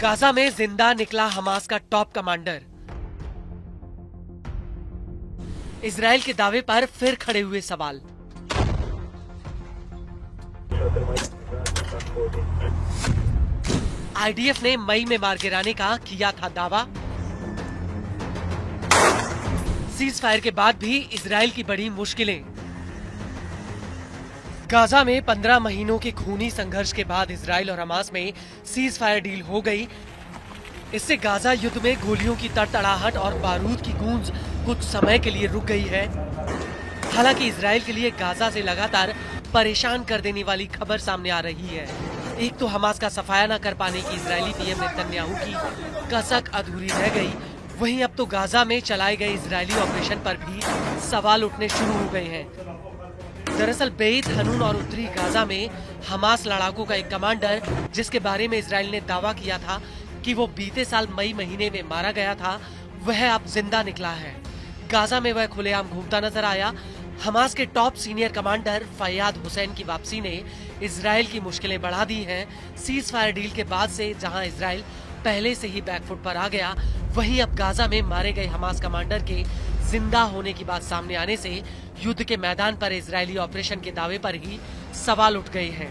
Gaza में जिंदा निकला हमास का टॉप कमांडर। इजराइल के दावे पर फिर खड़े हुए सवाल। आईडीएफ ने मई में मार गिराने का किया था दावा। सीज फायर के बाद भी इजराइल की बड़ी मुश्किलें। गाजा में 15 महीनों के खूनी संघर्ष के बाद इजराइल और हमास में सीज फायर डील हो गई। इससे गाजा युद्ध में गोलियों की तड़तड़ाहट और बारूद की गूंज कुछ समय के लिए रुक गई है। हालांकि इजराइल के लिए गाजा से लगातार परेशान कर देने वाली खबर सामने आ रही है। एक तो हमास का सफाया न कर पाने की इजरायली पीएम नेतन्याहू की कसक अधूरी रह गई, वहीं अब तो गाजा में चलाए गए इजरायली ऑपरेशन पर भी सवाल उठने शुरू हो गए हैं। दरअसल बेत हनून और उत्तरी गाजा में हमास लड़ाकों का एक कमांडर, जिसके बारे में इजराइल ने दावा किया था कि वो बीते साल मई महीने में मारा गया था, वह अब जिंदा निकला है। गाजा में वह खुलेआम घूमता नजर आया। हमास के top senior commander Faiyad Hussain की वापसी ने इजराइल की मुश्किलें बढ़ा दी हैं। सीज फायर डील के बाद से जहां इजराइल पहले से ही बैकफुट पर आ गया, वहीं अब गाजा में मारे गए हमास कमांडर के जिंदा होने की बात सामने आने से युद्ध के मैदान पर इजरायली ऑपरेशन के दावे पर ही सवाल उठ गए हैं।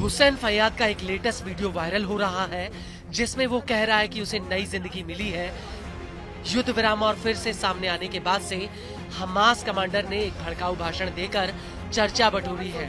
हुसैन फैयाद का एक लेटेस्ट वीडियो वायरल हो रहा है, जिसमें वो कह रहा है कि उसे नई जिंदगी मिली है। युद्ध विराम और फिर से सामने आने के बाद से हमास कमांडर ने एक भड़काऊ भाषण देकर चर्चा बटोरी है।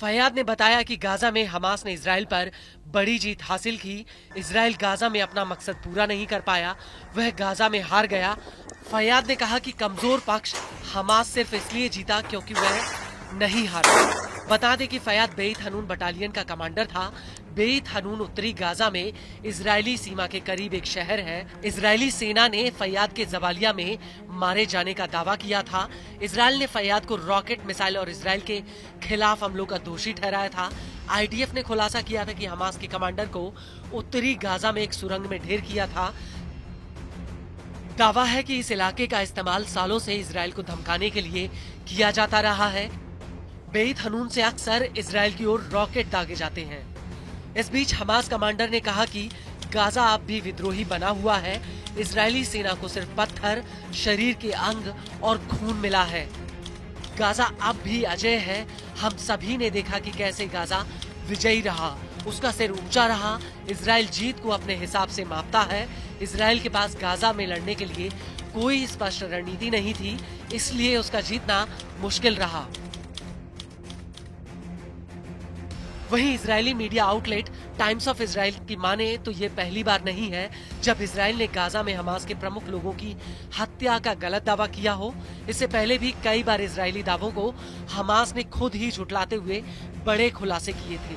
फैयाद ने बताया कि गाजा में हमास ने इजराइल पर बड़ी जीत हासिल की। इजराइल गाजा में अपना मकसद पूरा नहीं कर पाया, वह गाजा में हार गया। फैयाद ने कहा कि कमजोर पक्ष हमास सिर्फ इसलिए जीता क्योंकि वह नहीं हारा। बता दें कि फैयाद बेत हनून बटालियन का कमांडर था। बेत हनून उत्तरी गाजा में इजरायली सीमा के करीब एक शहर है। इजरायली सेना ने फैयाद के जवालिया में मारे जाने का दावा किया था। इजराइल ने फैयाद को रॉकेट मिसाइल और इजराइल के खिलाफ हमलों का दोषी ठहराया था। आईडीएफ ने खुलासा किया था कि हमास के कमांडर को उत्तरी गाजा में एक सुरंग में ढेर किया था। दावा है कि इस इलाके का इस्तेमाल सालों से इजराइल को धमकाने के लिए किया जाता रहा है। बेत हनून से अक्सर इजराइल की ओर रॉकेट दागे जाते हैं। इस बीच हमास कमांडर ने कहा कि गाजा अब भी विद्रोही बना हुआ है। इजरायली सेना को सिर्फ पत्थर, शरीर के अंग और खून मिला है। गाजा अब भी अजय है। हम सभी ने देखा कि कैसे गाजा विजयी रहा, उसका सिर ऊंचा रहा। इजराइल जीत को अपने हिसाब से मापता है। इजराइल के पास गाजा में लड़ने के लिए कोई स्पष्ट रणनीति नहीं थी, इसलिए उसका जीतना मुश्किल रहा। वहीं Israeli media outlet times of Israel की माने तो ये पहली बार नहीं है जब इजराइल ने गाजा में हमास के प्रमुख लोगों की हत्या का गलत दावा किया हो। इससे पहले भी कई बार इजरायली दावों को हमास ने खुद ही झुटलाते हुए बड़े खुलासे किए थे।